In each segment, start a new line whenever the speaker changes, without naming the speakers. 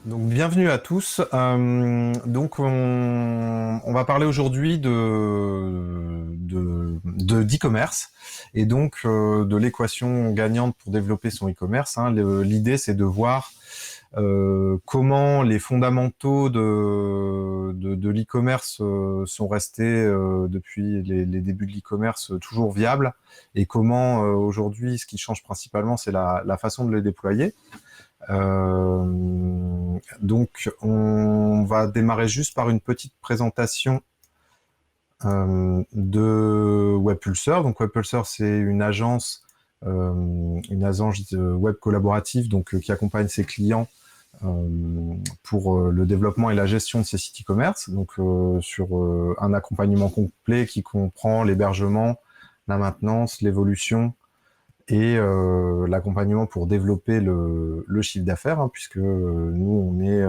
Donc, bienvenue à tous. On va parler aujourd'hui d'e-commerce et donc de l'équation gagnante pour développer son e-commerce. Hein. L'idée, c'est de voir comment les fondamentaux de l'e-commerce sont restés depuis les débuts de l'e-commerce toujours viables et comment aujourd'hui, ce qui change principalement, c'est la façon de les déployer. Donc, on va démarrer juste par une petite présentation de Webpulsar. Donc, Webpulsar, c'est une agence de web collaborative donc, qui accompagne ses clients pour le développement et la gestion de ces sites e-commerce. Donc, sur un accompagnement complet qui comprend l'hébergement, la maintenance, l'évolution, et l'accompagnement pour développer le chiffre d'affaires, hein, puisque nous, on est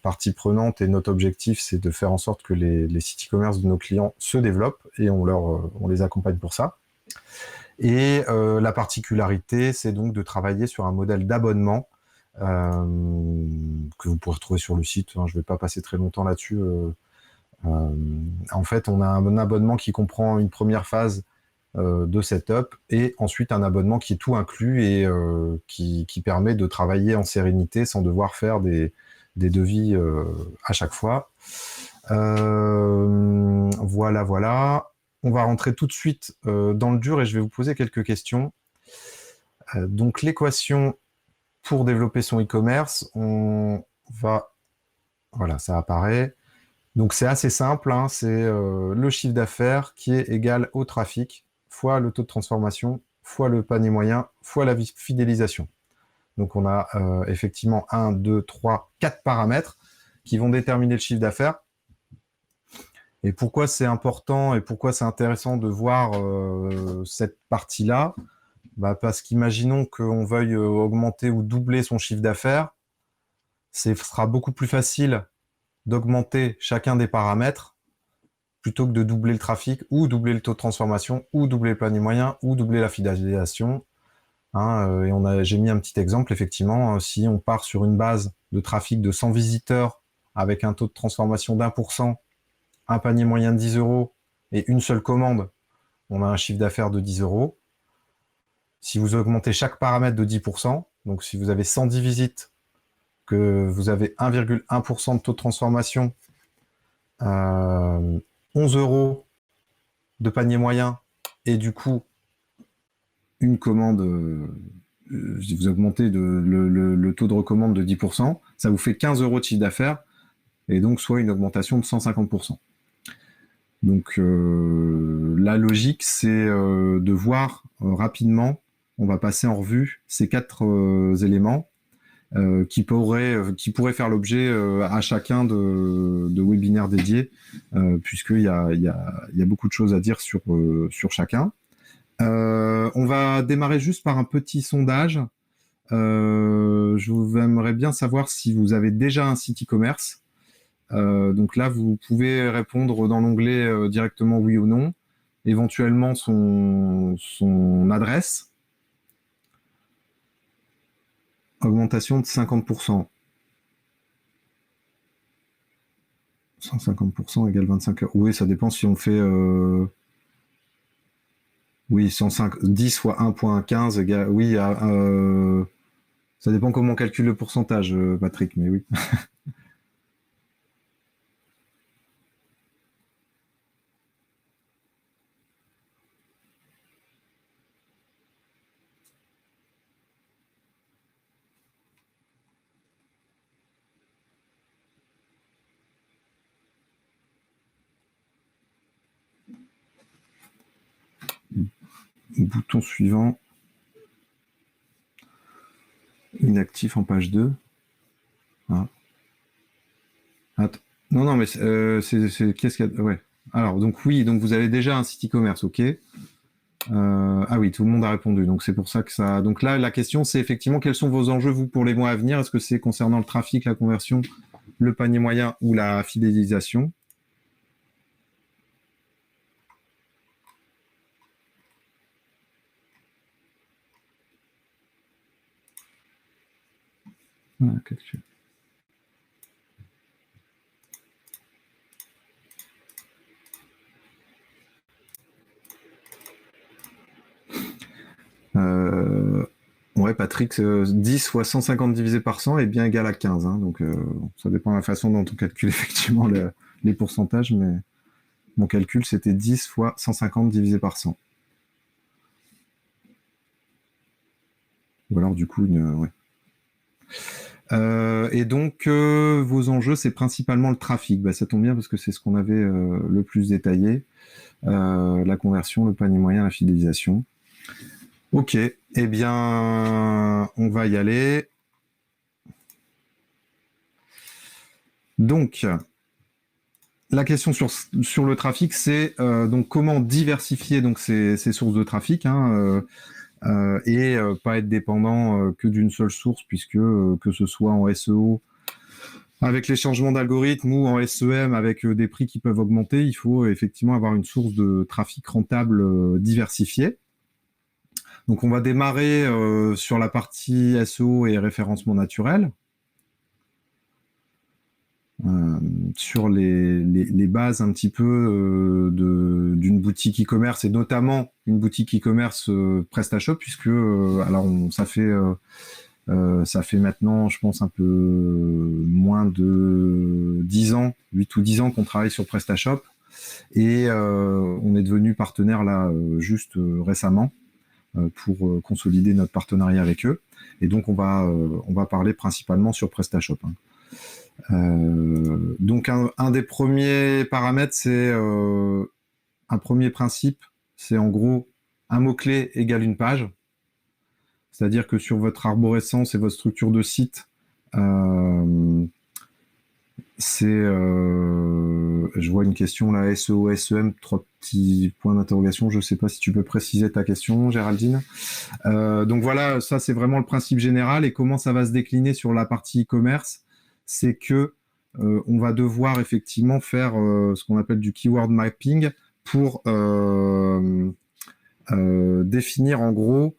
partie prenante et notre objectif, c'est de faire en sorte que les sites e-commerce de nos clients se développent et on les accompagne pour ça. Et la particularité, c'est donc de travailler sur un modèle d'abonnement que vous pourrez retrouver sur le site. Hein, je ne vais pas passer très longtemps là-dessus. En fait, on a un abonnement qui comprend une première phase de setup et ensuite un abonnement qui est tout inclus et qui permet de travailler en sérénité sans devoir faire des devis à chaque fois. Voilà. On va rentrer tout de suite dans le dur et je vais vous poser quelques questions. Donc l'équation pour développer son e-commerce, voilà, ça apparaît. Donc c'est assez simple, hein, c'est le chiffre d'affaires qui est égal au trafic fois le taux de transformation fois le panier moyen fois la fidélisation. Donc on a effectivement 1, 2, 3, 4 paramètres qui vont déterminer le chiffre d'affaires. Et pourquoi c'est important et pourquoi c'est intéressant de voir cette partie-là? Parce qu'imaginons qu'on veuille augmenter ou doubler son chiffre d'affaires, ce sera beaucoup plus facile d'augmenter chacun des paramètres plutôt que de doubler le trafic ou doubler le taux de transformation ou doubler le panier moyen ou doubler la fidélisation. Hein, et j'ai mis un petit exemple, effectivement, si on part sur une base de trafic de 100 visiteurs avec un taux de transformation d'1%, un panier moyen de 10 euros et une seule commande, on a un chiffre d'affaires de 10 euros. Si vous augmentez chaque paramètre de 10%, donc si vous avez 110 visites, que vous avez 1,1% de taux de transformation, 11 euros de panier moyen, et du coup, une commande, vous augmentez le taux de recommande de 10%, ça vous fait 15 euros de chiffre d'affaires, et donc soit une augmentation de 150%. Donc la logique, c'est de voir rapidement, on va passer en revue ces 4 éléments qui pourraient faire l'objet à chacun de webinaires dédiés, puisqu'il y a beaucoup de choses à dire sur chacun. On va démarrer juste par un petit sondage. J'aimerais bien savoir si vous avez déjà un site e-commerce. Donc là, vous pouvez répondre dans l'onglet directement oui ou non, éventuellement son adresse. Augmentation de 50%. 150% égale 25 euros. Oui, ça dépend si on fait... Oui, 10 fois 1.15 égale... Oui, ça dépend comment on calcule le pourcentage, Patrick, mais oui. Bouton suivant. Inactif en page 2. Ah. Attends. Non, mais qu'est-ce qu'il y a... Ouais. Alors, donc oui, donc vous avez déjà un site e-commerce, ok. Ah oui, tout le monde a répondu, donc c'est pour ça que ça... Donc là, la question, c'est effectivement, quels sont vos enjeux, vous, pour les mois à venir? Est-ce que c'est concernant le trafic, la conversion, le panier moyen ou la fidélisation? Voilà, Euh, ouais, Patrick, 10 fois 150 divisé par 100 est bien égal à 15. Hein, donc, ça dépend de la façon dont on calcule effectivement les pourcentages, mais mon calcul, c'était 10 fois 150 divisé par 100. Ou alors, du coup, ouais. Et donc, vos enjeux, c'est principalement le trafic. Bah, ça tombe bien parce que c'est ce qu'on avait le plus détaillé. La conversion, le panier moyen, la fidélisation. Ok, eh bien, on va y aller. Donc, la question sur le trafic, c'est donc comment diversifier donc ces sources de trafic, hein, et pas être dépendant que d'une seule source, puisque que ce soit en SEO avec les changements d'algorithme ou en SEM avec des prix qui peuvent augmenter, il faut effectivement avoir une source de trafic rentable diversifiée. Donc on va démarrer sur la partie SEO et référencement naturel. Sur les bases un petit peu d'une boutique e-commerce et notamment une boutique e-commerce PrestaShop, puisque alors ça fait maintenant, je pense, un peu moins de 10 ans, 8 ou 10 ans qu'on travaille sur PrestaShop et on est devenu partenaire là juste récemment pour consolider notre partenariat avec eux. Et donc on va parler principalement sur PrestaShop. Hein. Donc un des premiers paramètres, c'est un premier principe, c'est en gros un mot-clé égale une page. C'est-à-dire que sur votre arborescence et votre structure de site, je vois une question là, SEO, SEM, 3 petits points d'interrogation. Je ne sais pas si tu peux préciser ta question, Géraldine. Donc voilà, ça c'est vraiment le principe général. Et comment ça va se décliner sur la partie e-commerce, c'est que on va devoir effectivement faire ce qu'on appelle du keyword mapping pour définir en gros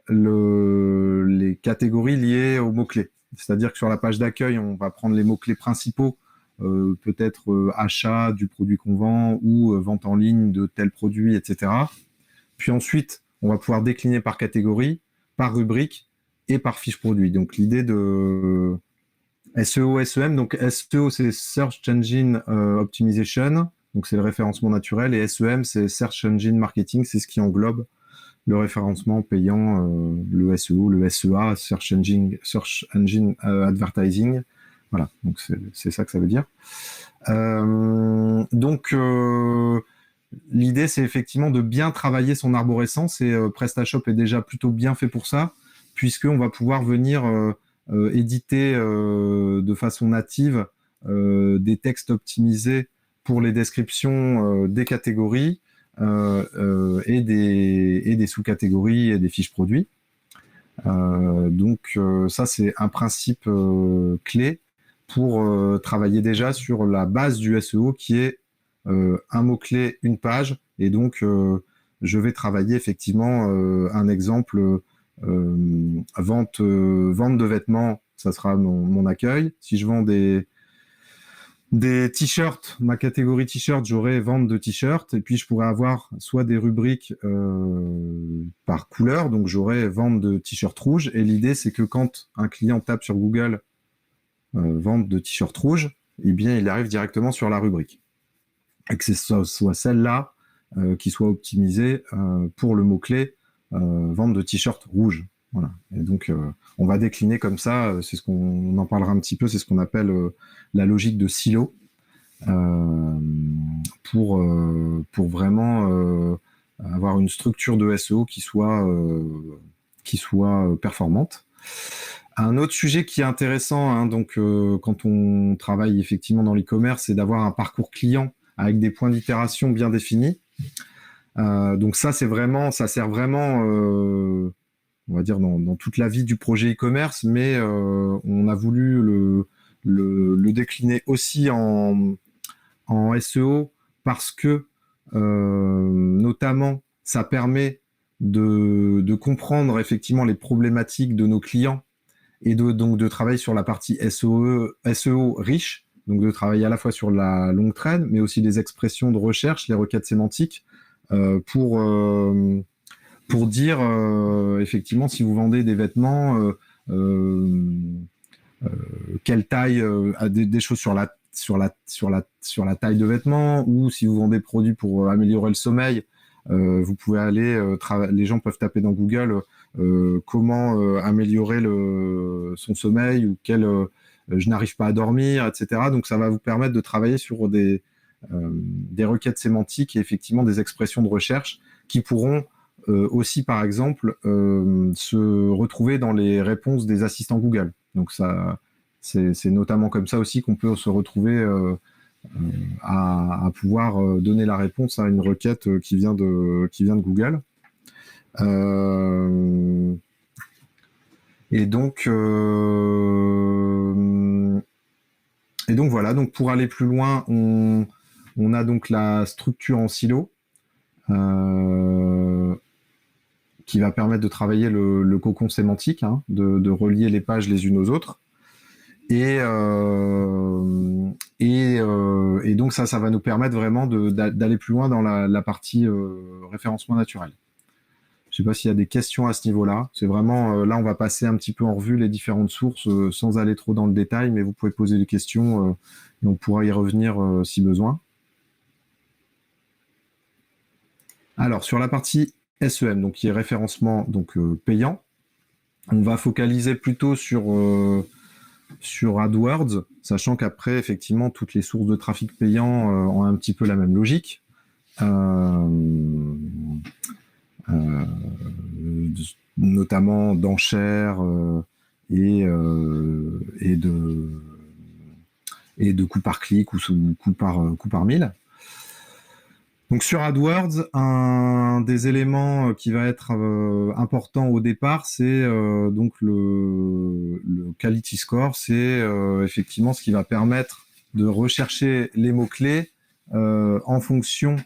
les catégories liées aux mots-clés. C'est-à-dire que sur la page d'accueil, on va prendre les mots-clés principaux, peut-être achat du produit qu'on vend ou vente en ligne de tel produit, etc. Puis ensuite, on va pouvoir décliner par catégorie, par rubrique et par fiche produit. Donc l'idée de SEO, SEM, donc SEO c'est Search Engine Optimization, donc c'est le référencement naturel, et SEM c'est Search Engine Marketing, c'est ce qui englobe le référencement payant, le SEO, le SEA, Search Engine Advertising. Voilà, donc c'est ça que ça veut dire. Donc l'idée c'est effectivement de bien travailler son arborescence et PrestaShop est déjà plutôt bien fait pour ça, puisqu'on va pouvoir venir éditer de façon native des textes optimisés pour les descriptions des catégories et des sous-catégories et des fiches produits. Donc ça, c'est un principe clé pour travailler déjà sur la base du SEO qui est un mot-clé, une page. Et donc, je vais travailler effectivement un exemple, vente de vêtements, ça sera mon accueil. Si je vends des t-shirts, ma catégorie t-shirt, j'aurai vente de t-shirts et puis je pourrais avoir soit des rubriques par couleur, donc j'aurai vente de t-shirt rouge et l'idée c'est que quand un client tape sur Google vente de t-shirt rouge, eh bien il arrive directement sur la rubrique et que ce soit celle-là qui soit optimisée pour le mot-clé vente de t-shirt rouge. Voilà. Et donc, on va décliner comme ça, c'est ce qu'on en parlera un petit peu, c'est ce qu'on appelle la logique de silo pour vraiment avoir une structure de SEO qui soit performante. Un autre sujet qui est intéressant, hein, donc quand on travaille effectivement dans l'e-commerce, c'est d'avoir un parcours client avec des points d'itération bien définis. Donc ça, ça sert vraiment on va dire dans toute la vie du projet e-commerce, mais on a voulu le décliner aussi en SEO parce que notamment ça permet de comprendre effectivement les problématiques de nos clients et donc de travailler sur la partie SEO riche, donc de travailler à la fois sur la longue traîne, mais aussi les expressions de recherche, les requêtes sémantiques, pour pour dire effectivement si vous vendez des vêtements, quelle taille, des choses sur la taille de vêtements, ou si vous vendez des produits pour améliorer le sommeil, vous pouvez aller, les gens peuvent taper dans Google comment améliorer son sommeil, ou je n'arrive pas à dormir, etc. Donc ça va vous permettre de travailler sur des requêtes sémantiques et effectivement des expressions de recherche qui pourront aussi, par exemple, se retrouver dans les réponses des assistants Google. Donc ça, c'est notamment comme ça aussi qu'on peut se retrouver à pouvoir donner la réponse à une requête qui vient de Google. Et donc voilà. Donc pour aller plus loin, on a donc la structure en silo qui va permettre de travailler le cocon sémantique, hein, de relier les pages les unes aux autres. Et donc ça va nous permettre vraiment d'aller plus loin dans la partie référencement naturel. Je ne sais pas s'il y a des questions à ce niveau-là. C'est vraiment, là, on va passer un petit peu en revue les différentes sources sans aller trop dans le détail, mais vous pouvez poser des questions et on pourra y revenir si besoin. Alors, sur la partie SEM, donc qui est référencement donc, payant, on va focaliser plutôt sur AdWords, sachant qu'après, effectivement, toutes les sources de trafic payant ont un petit peu la même logique. Notamment d'enchères et de coûts par clic ou coûts par 1000. Donc sur AdWords, un des éléments qui va être important au départ, c'est donc le quality score. C'est effectivement ce qui va permettre de rechercher les mots-clés en fonction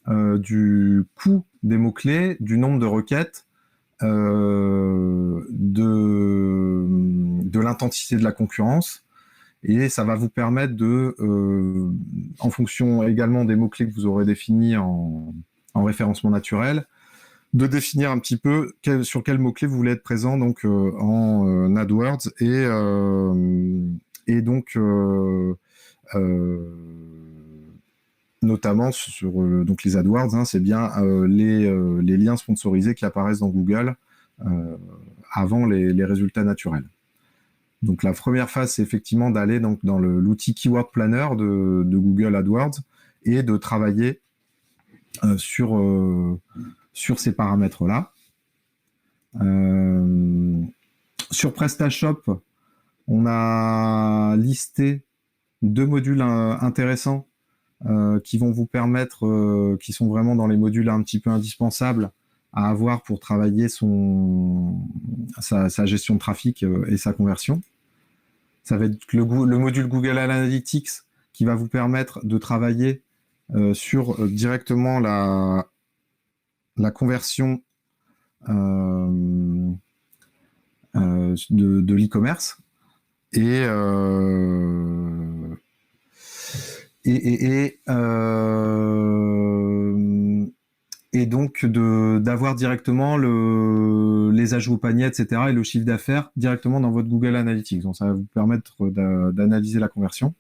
du coût des mots-clés, du nombre de requêtes, de l'intensité de la concurrence. Et ça va vous permettre en fonction également des mots-clés que vous aurez définis en référencement naturel, de définir un petit peu sur quels mots-clés vous voulez être présent donc, en AdWords. Et donc, notamment sur donc les AdWords, hein, c'est bien les liens sponsorisés qui apparaissent dans Google avant les résultats naturels. Donc la première phase, c'est effectivement d'aller dans l'outil Keyword Planner de Google AdWords et de travailler sur ces paramètres-là. Sur PrestaShop, on a listé 2 modules intéressants qui vont vous permettre, qui sont vraiment dans les modules un petit peu indispensables à avoir pour travailler sa gestion de trafic et sa conversion. Ça va être le module Google Analytics qui va vous permettre de travailler sur directement la conversion de l'e-commerce et donc d'avoir directement les ajouts au panier, etc., et le chiffre d'affaires directement dans votre Google Analytics. Donc ça va vous permettre d'analyser la conversion.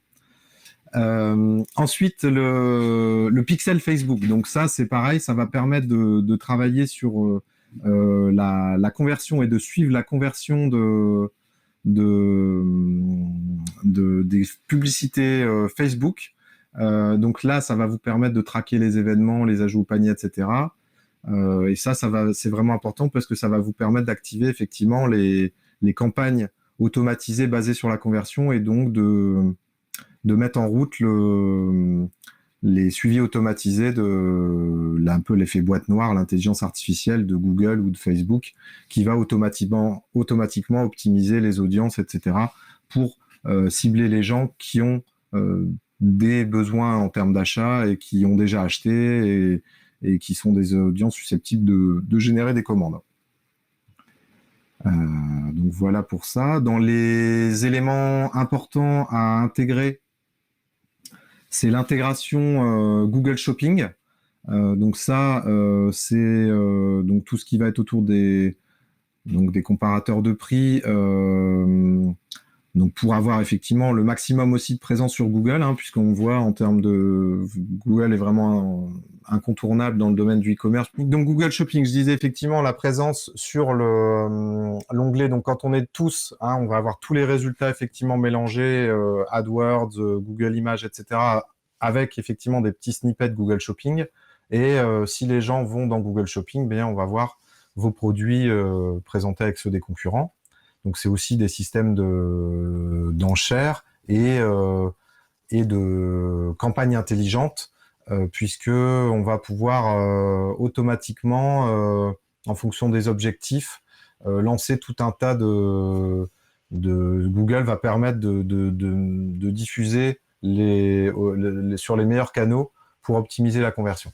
Ensuite, le pixel Facebook. Donc ça, c'est pareil, ça va permettre de travailler sur la conversion et de suivre la conversion des publicités Facebook. Donc là, ça va vous permettre de traquer les événements, les ajouts au panier, etc. Et c'est vraiment important parce que ça va vous permettre d'activer effectivement les campagnes automatisées basées sur la conversion et donc de mettre en route les suivis automatisés un peu l'effet boîte noire, l'intelligence artificielle de Google ou de Facebook qui va automatiquement optimiser les audiences, etc. pour cibler les gens qui ont des besoins en termes d'achat et qui ont déjà acheté et qui sont des audiences susceptibles de générer des commandes. Donc voilà pour ça. Dans les éléments importants à intégrer, c'est l'intégration Google Shopping Donc ça, c'est donc tout ce qui va être autour des comparateurs de prix. Donc pour avoir effectivement le maximum aussi de présence sur Google, hein, puisqu'on voit en termes de Google est vraiment incontournable dans le domaine du e-commerce. Donc Google Shopping, je disais effectivement la présence sur l'onglet. Donc quand on est tous, hein, on va avoir tous les résultats effectivement mélangés, AdWords, Google Images, etc., avec effectivement des petits snippets Google Shopping. Et si les gens vont dans Google Shopping, bien on va voir vos produits présentés avec ceux des concurrents. Donc c'est aussi des systèmes d'enchères et de campagnes intelligentes, puisque on va pouvoir automatiquement, en fonction des objectifs, lancer tout un tas Google va permettre de diffuser sur les meilleurs canaux pour optimiser la conversion.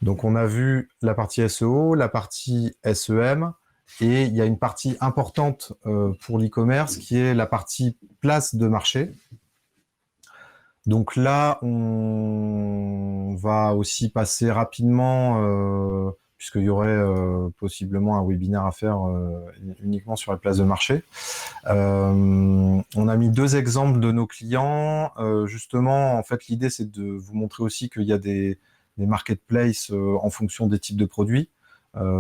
Donc on a vu la partie SEO, la partie SEM, et il y a une partie importante pour l'e-commerce qui est la partie place de marché. Donc là, on va aussi passer rapidement, puisqu'il y aurait possiblement un webinaire à faire uniquement sur les places de marché. On a mis 2 exemples de nos clients. Justement, en fait, l'idée, c'est de vous montrer aussi qu'il y a des marketplaces en fonction des types de produits,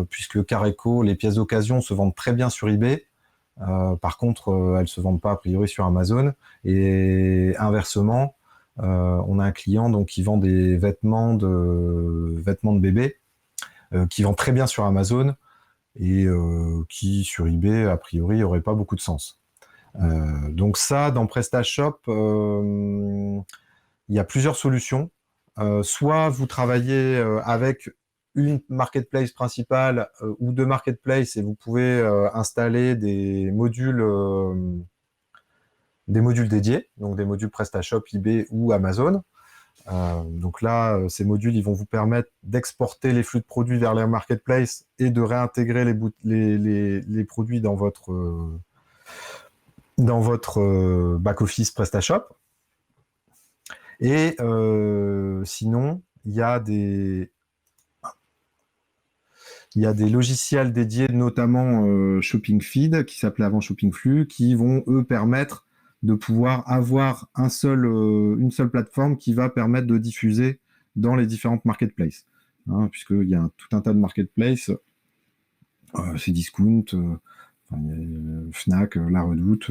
puisque Careco, les pièces d'occasion se vendent très bien sur eBay. Par contre, elles se vendent pas a priori sur Amazon. Et inversement, on a un client donc qui vend des vêtements de bébé, qui vend très bien sur Amazon et qui sur eBay a priori aurait pas beaucoup de sens. Donc ça, dans PrestaShop, il y a plusieurs solutions. Soit vous travaillez avec une marketplace principale ou 2 marketplaces et vous pouvez installer des modules dédiés, donc des modules PrestaShop, eBay ou Amazon. Donc là, ces modules, ils vont vous permettre d'exporter les flux de produits vers les marketplaces et de réintégrer les produits dans votre back-office PrestaShop. Et sinon, il y a des logiciels dédiés, notamment Shopping Feed, qui s'appelait avant Shopping Flux, qui vont, eux, permettre de pouvoir avoir une seule plateforme qui va permettre de diffuser dans les différentes marketplaces. Hein, puisqu'il y a tout un tas de marketplaces, Cdiscount, Fnac, La Redoute,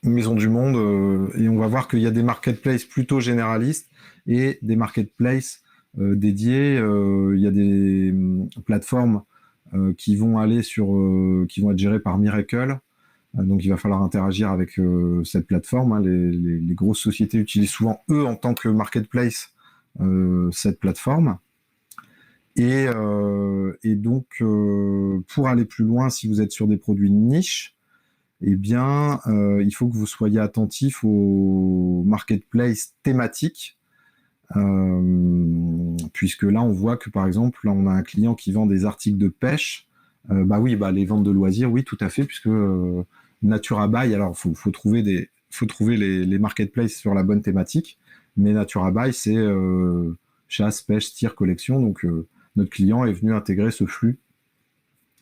Maison du Monde, et on va voir qu'il y a des marketplaces plutôt généralistes et des marketplaces dédiés. Il y a des plateformes qui vont être gérées par Miracle. Donc il va falloir interagir avec cette plateforme. Hein. Les grosses sociétés utilisent souvent eux en tant que marketplace cette plateforme. Et donc pour aller plus loin, si vous êtes sur des produits de niche, eh bien, il faut que vous soyez attentif aux marketplaces thématiques, puisque là, on voit que, par exemple, là, on a un client qui vend des articles de pêche. Les ventes de loisirs, oui, tout à fait, puisque NaturaBuy, alors, faut trouver les marketplaces sur la bonne thématique, mais NaturaBuy, c'est chasse, pêche, tir, collection, donc notre client est venu intégrer ce flux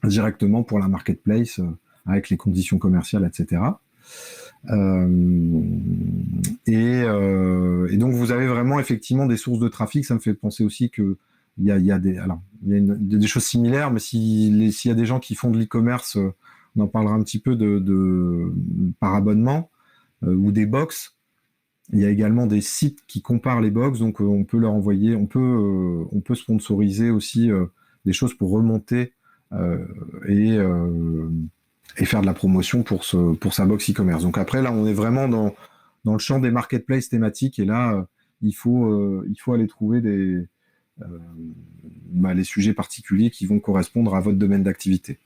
directement pour la marketplace, avec les conditions commerciales, etc. Et donc vous avez vraiment effectivement des sources de trafic. Ça me fait penser aussi que il y a des choses similaires, mais s'il y a des gens qui font de l'e-commerce, on en parlera un petit peu par abonnement ou des box. Il y a également des sites qui comparent les box, donc on peut leur envoyer, on peut sponsoriser aussi des choses pour remonter et faire de la promotion pour sa box e-commerce. Donc après, là, on est vraiment dans le champ des marketplaces thématiques, et là, il faut aller trouver les sujets particuliers qui vont correspondre à votre domaine d'activité.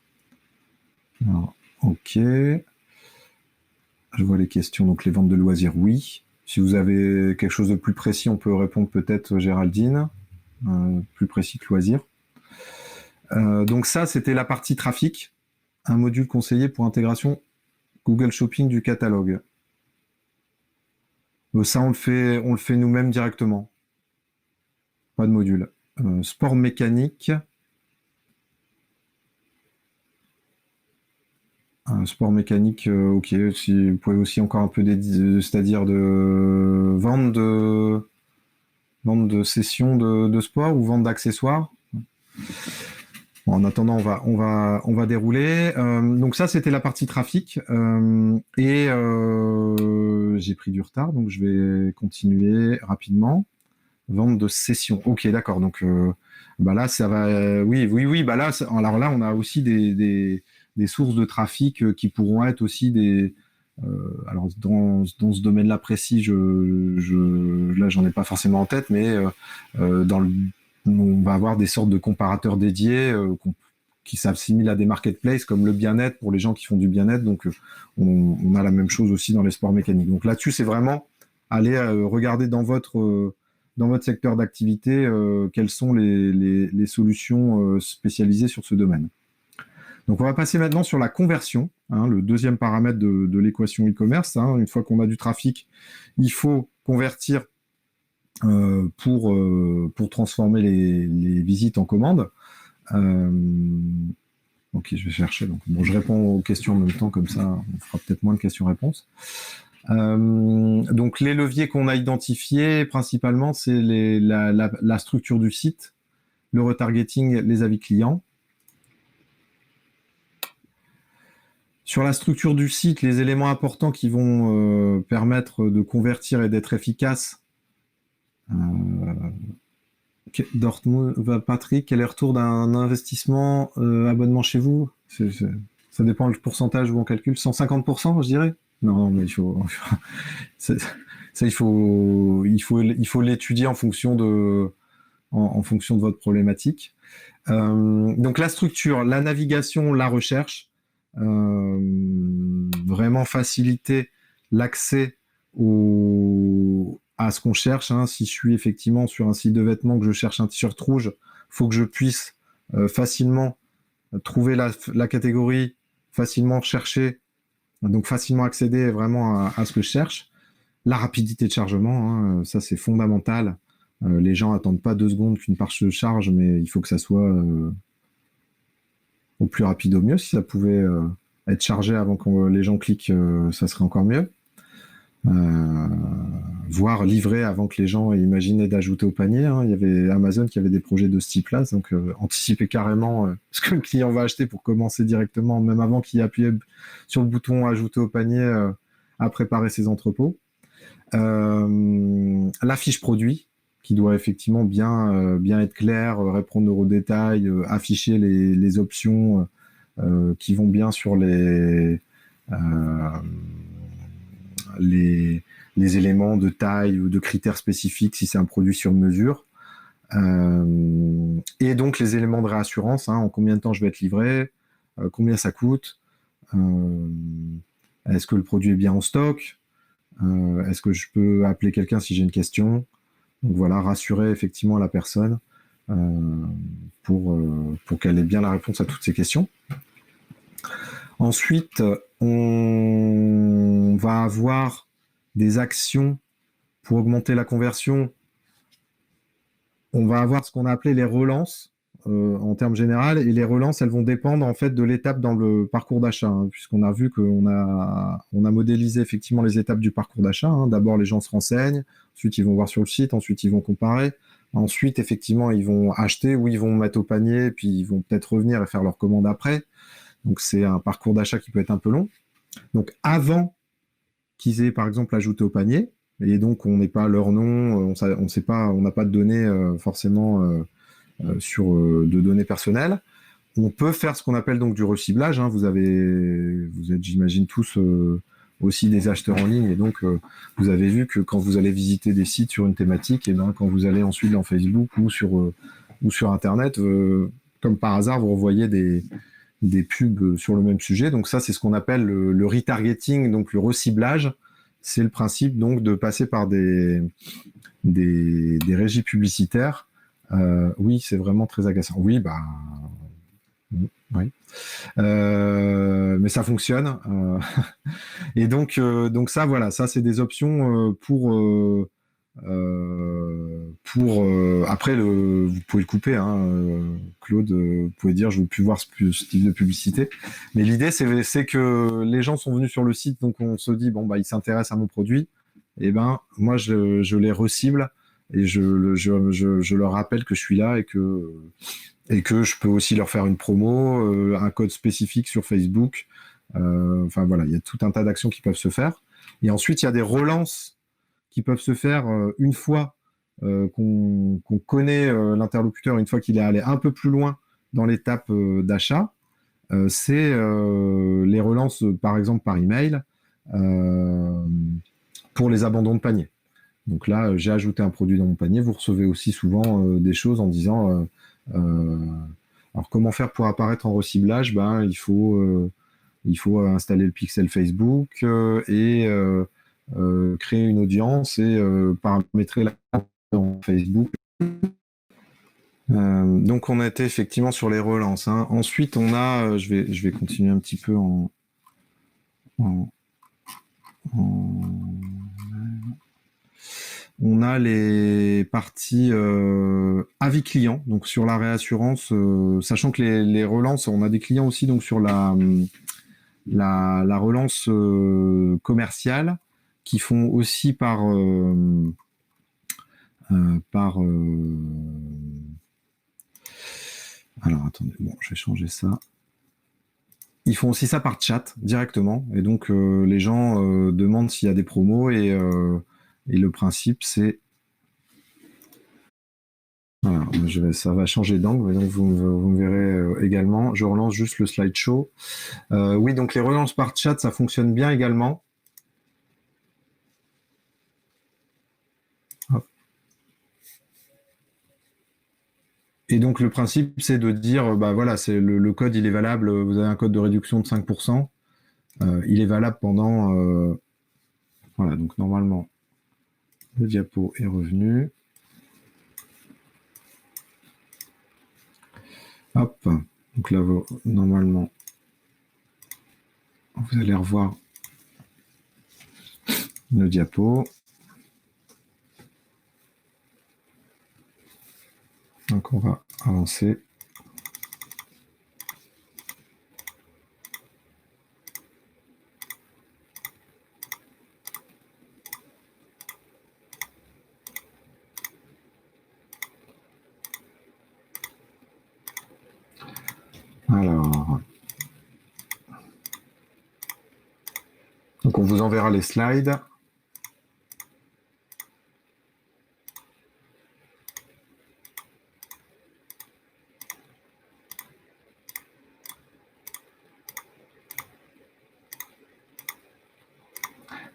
Alors, ok. Je vois les questions. Donc les ventes de loisirs, oui. Si vous avez quelque chose de plus précis, on peut répondre peut-être, Géraldine. Plus précis que loisirs. Donc ça, c'était la partie trafic. Un module conseillé pour intégration Google Shopping du catalogue. Ça, on le fait nous-mêmes directement. Pas de module. Sport mécanique. Sport mécanique, ok. Si vous pouvez aussi encore un peu c'est-à-dire de vente de sessions de sport ou vente d'accessoires. Bon, en attendant, on va dérouler. Donc ça, c'était la partie trafic. J'ai pris du retard, donc je vais continuer rapidement. Vente de sessions. Ok, d'accord. Donc bah là, ça va. Oui. Bah là, alors là, on a aussi des sources de trafic qui pourront être aussi des. Alors dans ce domaine-là précis, là, j'en ai pas forcément en tête, mais on va avoir des sortes de comparateurs dédiés qui s'assimilent à des marketplaces comme le bien-être pour les gens qui font du bien-être. Donc on a la même chose aussi dans les sports mécaniques. Donc là-dessus, c'est vraiment aller regarder dans votre secteur d'activité, quelles sont les solutions spécialisées sur ce domaine. Donc, on va passer maintenant sur la conversion, le deuxième paramètre de l'équation e-commerce. Une fois qu'on a du trafic, il faut convertir pour transformer les visites en commandes. Ok, je vais chercher. Donc, bon, je réponds aux questions en même temps, comme ça, on fera peut-être moins de questions-réponses. Donc les leviers qu'on a identifiés principalement, c'est la structure du site, le retargeting, les avis clients. Sur la structure du site, les éléments importants qui vont permettre de convertir et d'être efficace. Dortmund, Patrick, quel est le retour d'un investissement abonnement chez vous? Ça dépend du pourcentage où on calcule. 150%, je dirais. Non, mais il faut ça, il faut l'étudier en fonction de votre problématique. Donc la structure, la navigation, la recherche, vraiment faciliter l'accès à ce qu'on cherche. Si je suis effectivement sur un site de vêtements que je cherche un t-shirt rouge, faut que je puisse facilement trouver la catégorie, facilement chercher, donc facilement accéder vraiment à ce que je cherche. La rapidité de chargement, ça c'est fondamental. Les gens attendent pas 2 secondes qu'une page se charge, mais il faut que ça soit au plus rapide au mieux. Si ça pouvait être chargé avant que les gens cliquent, ça serait encore mieux. Voire livrer avant que les gens aient imaginé d'ajouter au panier. Il y avait Amazon qui avait des projets de ce type-là, donc anticiper carrément ce que le client va acheter pour commencer directement, même avant qu'il appuie sur le bouton ajouter au panier, à préparer ses entrepôts. La fiche produit, qui doit effectivement bien être claire, répondre aux détails, afficher les options qui vont bien sur les éléments de taille ou de critères spécifiques si c'est un produit sur mesure. Et donc les éléments de réassurance, en combien de temps je vais être livré, combien ça coûte, est-ce que le produit est bien en stock, est-ce que je peux appeler quelqu'un si j'ai une question. Donc voilà, rassurer effectivement la personne pour qu'elle ait bien la réponse à toutes ces questions. Ensuite, on va avoir des actions pour augmenter la conversion. On va avoir ce qu'on a appelé les relances en termes généraux, et les relances, elles vont dépendre en fait de l'étape dans le parcours d'achat, puisqu'on a vu qu'on a modélisé effectivement les étapes du parcours d'achat. D'abord, les gens se renseignent, ensuite ils vont voir sur le site, ensuite ils vont comparer, ensuite effectivement ils vont acheter ou ils vont mettre au panier, puis ils vont peut-être revenir et faire leur commande après. Donc c'est un parcours d'achat qui peut être un peu long. Donc avant qu'ils aient par exemple ajouté au panier, et donc on n'est pas leur nom, on sait pas, on n'a pas de données forcément de données personnelles. On peut faire ce qu'on appelle donc du reciblage. Vous êtes, j'imagine, tous aussi des acheteurs en ligne, et donc vous avez vu que quand vous allez visiter des sites sur une thématique, et quand vous allez ensuite dans Facebook ou sur Internet, comme par hasard, vous revoyez des pubs sur le même sujet. Donc ça, c'est ce qu'on appelle le retargeting, donc le reciblage. C'est le principe donc de passer par des régies publicitaires. Oui, c'est vraiment très agaçant. Oui, oui. Mais ça fonctionne. Et donc ça, voilà, ça c'est des options pour Après, vous pouvez le couper, hein, Claude, vous pouvez dire je veux plus voir ce type de publicité. Mais l'idée, c'est que les gens sont venus sur le site, donc on se dit bon bah ils s'intéressent à mon produit. Et ben moi je les recible et je leur rappelle que je suis là et que je peux aussi leur faire une promo, un code spécifique sur Facebook. Enfin voilà, il y a tout un tas d'actions qui peuvent se faire. Et ensuite, il y a des relances qui peuvent se faire une fois qu'on connaît l'interlocuteur, une fois qu'il est allé un peu plus loin dans l'étape d'achat. C'est les relances, par exemple, par email pour les abandons de panier. Donc là, j'ai ajouté un produit dans mon panier. Vous recevez aussi souvent des choses en disant alors comment faire pour apparaître en reciblage? Il faut installer le pixel Facebook et créer une audience et paramétrer la dans Facebook. Donc on a été effectivement sur les relances, hein. Ensuite on a, je vais continuer un petit peu en on a les parties avis clients, donc sur la réassurance, sachant que les relances, on a des clients aussi donc sur la relance commerciale qui font aussi alors attendez, bon, je vais changer ça. Ils font aussi ça par chat directement, et donc les gens demandent s'il y a des promos et le principe c'est voilà, ça va changer d'angle, donc vous me verrez également. Je relance juste le slideshow. Oui, donc les relances par chat, ça fonctionne bien également. Hop. Et donc le principe, c'est de dire, bah voilà, c'est le code, il est valable. Vous avez un code de réduction de 5%. Il est valable pendant. Voilà, donc normalement, le diapo est revenu. Hop, donc là, normalement, vous allez revoir le diapo. Donc on va avancer. Alors, donc on vous enverra les slides.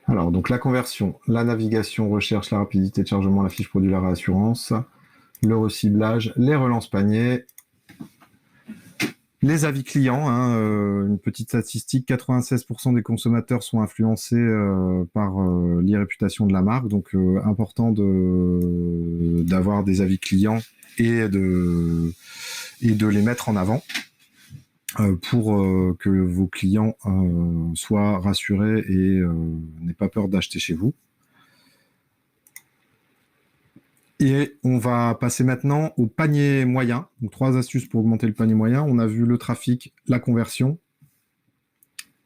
Alors, donc la conversion, la navigation, recherche, la rapidité de chargement, la fiche produit, la réassurance, le reciblage, les relances paniers, les avis clients, hein, une petite statistique, 96% des consommateurs sont influencés par l'e-réputation de la marque, donc important d'avoir des avis clients et de les mettre en avant pour que vos clients soient rassurés et n'aient pas peur d'acheter chez vous. Et on va passer maintenant au panier moyen. Donc 3 astuces pour augmenter le panier moyen. On a vu le trafic, la conversion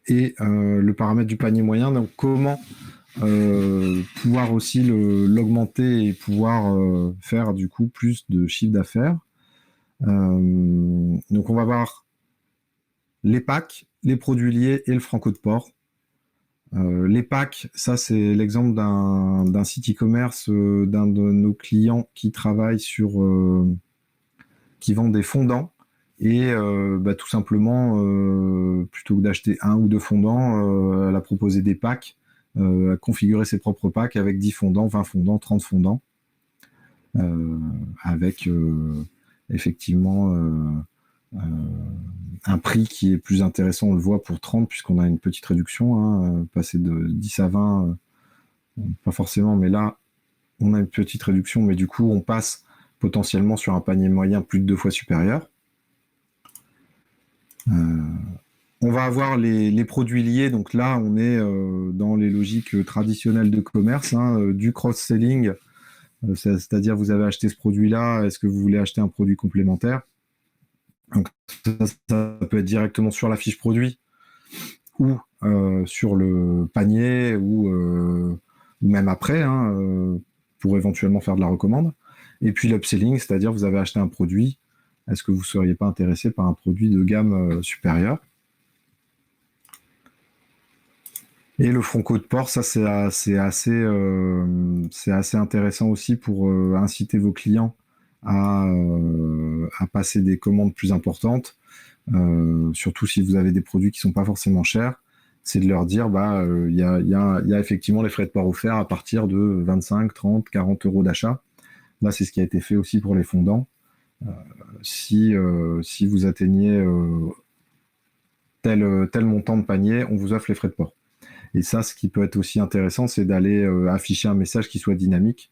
et le paramètre du panier moyen. Donc comment pouvoir aussi l'augmenter et pouvoir faire du coup plus de chiffre d'affaires. Donc on va voir les packs, les produits liés et le franco de port. Les packs, ça c'est l'exemple d'un site e-commerce d'un de nos clients qui travaille qui vend des fondants et tout simplement plutôt que d'acheter un ou deux fondants, elle a proposé des packs, a configuré ses propres packs avec 10 fondants, 20 fondants, 30 fondants, avec effectivement un prix qui est plus intéressant, on le voit pour 30 puisqu'on a une petite réduction, hein, passer de 10 à 20, pas forcément, mais là on a une petite réduction, mais du coup on passe potentiellement sur un panier moyen plus de 2 fois supérieur. On va avoir les produits liés, donc là on est dans les logiques traditionnelles de commerce, hein, du cross-selling C'est-à-dire vous avez acheté ce produit-là, est-ce que vous voulez acheter un produit complémentaire? Donc ça peut être directement sur la fiche produit ou sur le panier ou même après, hein, pour éventuellement faire de la recommande. Et puis l'upselling, c'est-à-dire vous avez acheté un produit, est-ce que vous ne seriez pas intéressé par un produit de gamme supérieure? Et le Franco de port, ça c'est assez intéressant aussi pour inciter vos clients à passer des commandes plus importantes, surtout si vous avez des produits qui sont pas forcément chers. C'est de leur dire, il y a effectivement les frais de port offerts à partir de 25, 30, 40 euros d'achat. Là, c'est ce qui a été fait aussi pour les fondants. Si vous atteignez tel montant de panier, on vous offre les frais de port. Et ça, ce qui peut être aussi intéressant, c'est d'aller afficher un message qui soit dynamique,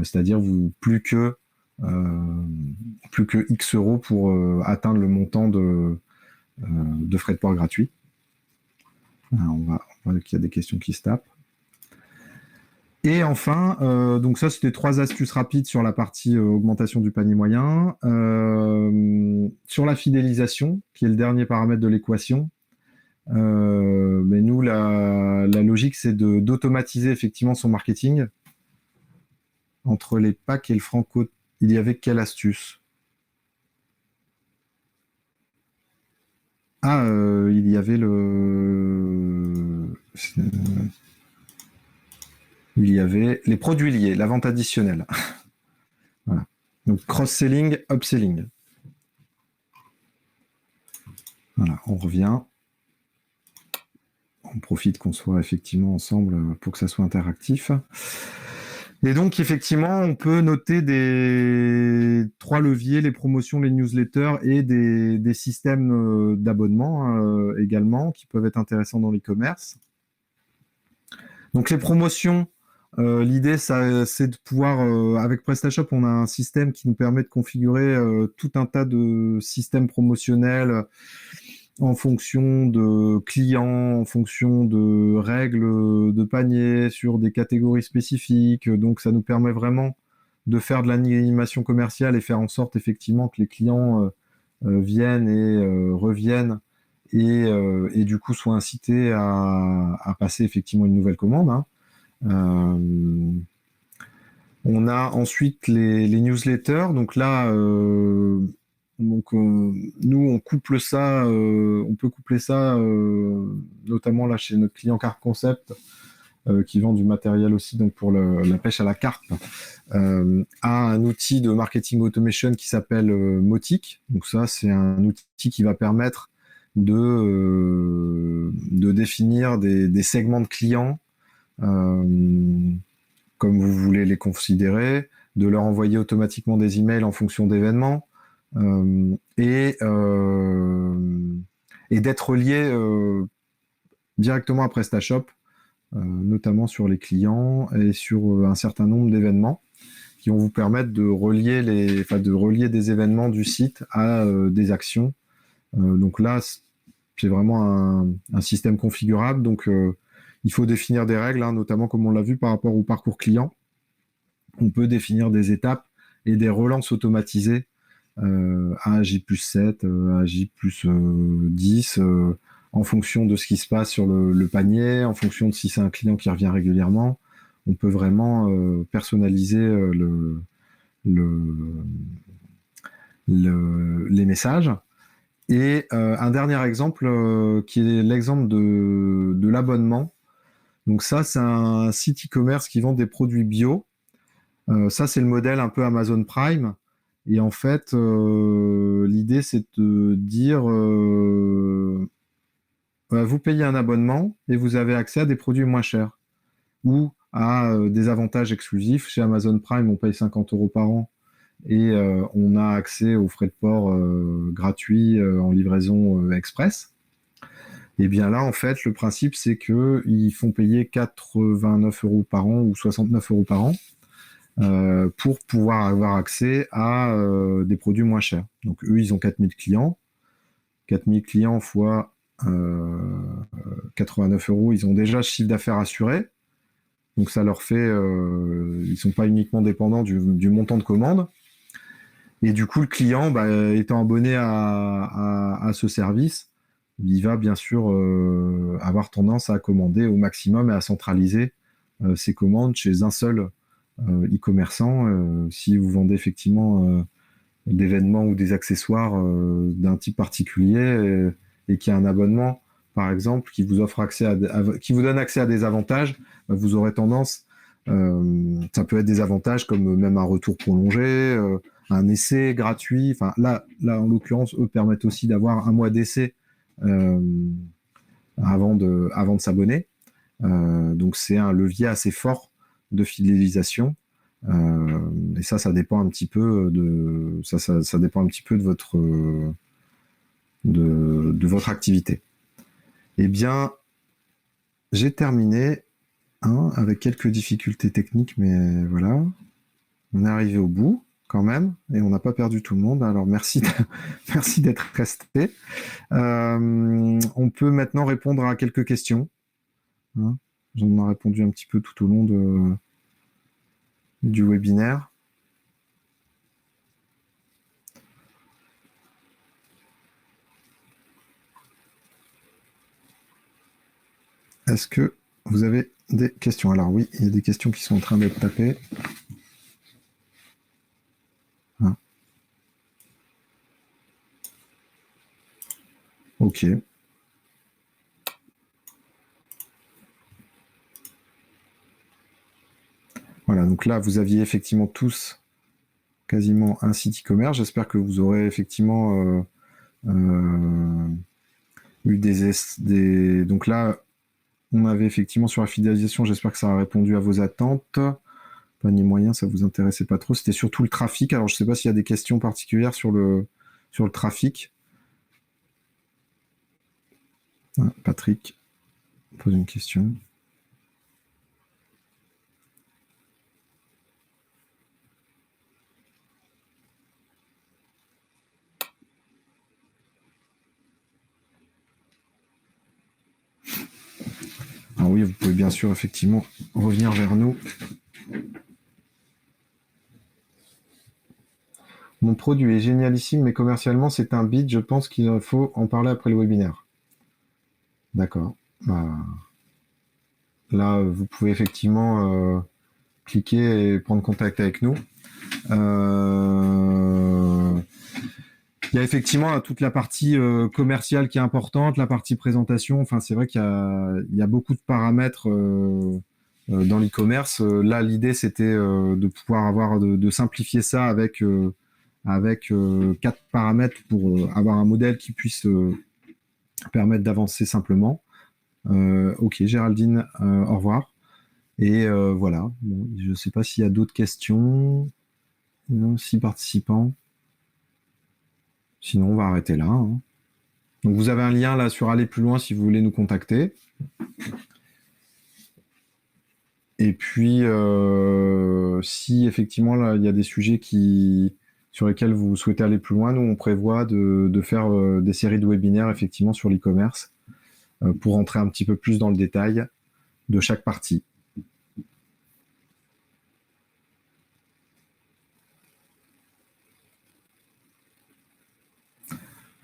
c'est-à-dire plus que X euros pour atteindre le montant de frais de port gratuits. Alors, on voit qu'il y a des questions qui se tapent. Et enfin, donc ça, c'était 3 astuces rapides sur la partie augmentation du panier moyen. Sur la fidélisation, qui est le dernier paramètre de l'équation, mais nous, la logique, c'est d'automatiser effectivement son marketing. Entre les packs et le Franco, il y avait quelle astuce? Il y avait les produits liés, la vente additionnelle. Voilà. Donc cross-selling, upselling. Voilà, on revient. On profite qu'on soit effectivement ensemble pour que ça soit interactif. Et donc, effectivement, on peut noter 3 leviers, les promotions, les newsletters et des systèmes d'abonnement également qui peuvent être intéressants dans l'e-commerce. Donc, les promotions, l'idée, c'est de pouvoir, avec PrestaShop, on a un système qui nous permet de configurer tout un tas de systèmes promotionnels en fonction de clients, en fonction de règles de panier, sur des catégories spécifiques. Donc, ça nous permet vraiment de faire de l'animation commerciale et faire en sorte effectivement que les clients viennent et reviennent et du coup soient incités à passer effectivement une nouvelle commande. Hein. On a ensuite les newsletters. Donc là, nous, on couple ça, on peut coupler ça, notamment là chez notre client Carp Concept, qui vend du matériel aussi donc pour la pêche à la carpe, à un outil de marketing automation qui s'appelle Mautic. Donc ça, c'est un outil qui va permettre de définir des segments de clients comme vous voulez les considérer, de leur envoyer automatiquement des emails en fonction d'événements, et d'être lié directement à PrestaShop, notamment sur les clients et sur un certain nombre d'événements qui vont vous permettre de relier des événements du site à des actions. Donc là, c'est vraiment un système configurable. Donc il faut définir des règles, hein, notamment comme on l'a vu par rapport au parcours client. On peut définir des étapes et des relances automatisées à J+7, à J+10, en fonction de ce qui se passe sur le panier, en fonction de si c'est un client qui revient régulièrement. On peut vraiment personnaliser les messages. Et un dernier exemple qui est l'exemple de l'abonnement. Donc ça, c'est un site e-commerce qui vend des produits bio. Ça, c'est le modèle un peu Amazon Prime. Et en fait, l'idée, c'est de dire, vous payez un abonnement et vous avez accès à des produits moins chers ou à des avantages exclusifs. Chez Amazon Prime, on paye 50 euros par an et on a accès aux frais de port gratuits en livraison express. Et bien là, en fait, le principe, c'est qu'ils font payer 89 euros par an ou 69 euros par an pour pouvoir avoir accès à des produits moins chers. Donc eux, ils ont 4000 clients. 4000 clients fois 89 euros, ils ont déjà le chiffre d'affaires assuré. Donc ça leur fait, ils sont pas uniquement dépendants du montant de commande. Et du coup, le client, étant abonné à ce service, il va bien sûr avoir tendance à commander au maximum et à centraliser ses commandes chez un seul e-commerçant. Si vous vendez effectivement des vêtements ou des accessoires d'un type particulier et qu'il y a un abonnement, par exemple, qui vous offre accès qui vous donne accès à des avantages, vous aurez tendance, ça peut être des avantages comme même un retour prolongé, un essai gratuit. Enfin, là, en l'occurrence, eux permettent aussi d'avoir un mois d'essai euh, avant de s'abonner. Donc, c'est un levier assez fort de fidélisation. Et ça dépend un petit peu ça dépend un petit peu de votre activité. Eh bien, j'ai terminé avec quelques difficultés techniques, mais voilà, on est arrivé au bout quand même, et on n'a pas perdu tout le monde. Alors merci, merci d'être resté. On peut maintenant répondre à quelques questions. J'en ai répondu un petit peu tout au long du webinaire. Est-ce que vous avez des questions? Alors oui, il y a des questions qui sont en train d'être tapées. Ok. Voilà, donc là, vous aviez effectivement tous quasiment un site e-commerce. J'espère que vous aurez effectivement eu des... Donc là, on avait effectivement sur la fidélisation, j'espère que ça a répondu à vos attentes. Panier moyen, ça vous intéressait pas trop. C'était surtout le trafic. Alors, je ne sais pas s'il y a des questions particulières sur le trafic. Patrick pose une question. Alors oui, vous pouvez bien sûr effectivement revenir vers nous. Mon produit est génialissime, mais commercialement, c'est un bid. Je pense qu'il faut en parler après le webinaire. D'accord. Là, vous pouvez effectivement cliquer et prendre contact avec nous. Il y a effectivement toute la partie commerciale qui est importante, la partie présentation. Enfin, c'est vrai qu'il y a beaucoup de paramètres dans l'e-commerce. Là, l'idée, c'était de pouvoir de simplifier ça avec 4 paramètres pour avoir un modèle qui puisse permettre d'avancer simplement. Ok, Géraldine, au revoir. Et voilà. Bon, je ne sais pas s'il y a d'autres questions. Non, 6 participants. Sinon, on va arrêter là. Donc, vous avez un lien là sur aller plus loin si vous voulez nous contacter. Et puis, si effectivement là, il y a des sujets sur lesquels vous souhaitez aller plus loin, nous on prévoit de faire des séries de webinaires effectivement sur l'e-commerce pour rentrer un petit peu plus dans le détail de chaque partie.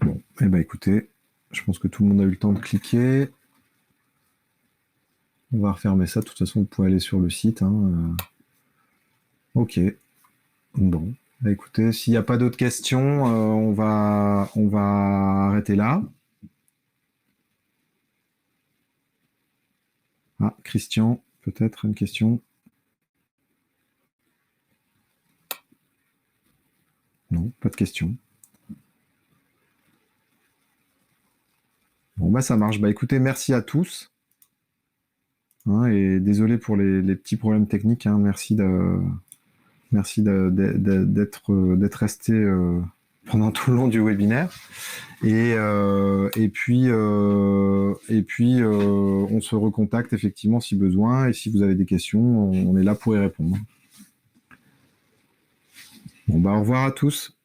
Bon, eh ben écoutez, je pense que tout le monde a eu le temps de cliquer. On va refermer ça. De toute façon, vous pouvez aller sur le site. Ok. Bon. Bah, écoutez, s'il n'y a pas d'autres questions, on va arrêter là. Ah, Christian, peut-être une question? Non, pas de question. Bon, bah ça marche. Bah écoutez, merci à tous. Et désolé pour les petits problèmes techniques. Merci d'être resté pendant tout le long du webinaire. Et puis, on se recontacte effectivement si besoin. Et si vous avez des questions, on est là pour y répondre. Bon, bah au revoir à tous.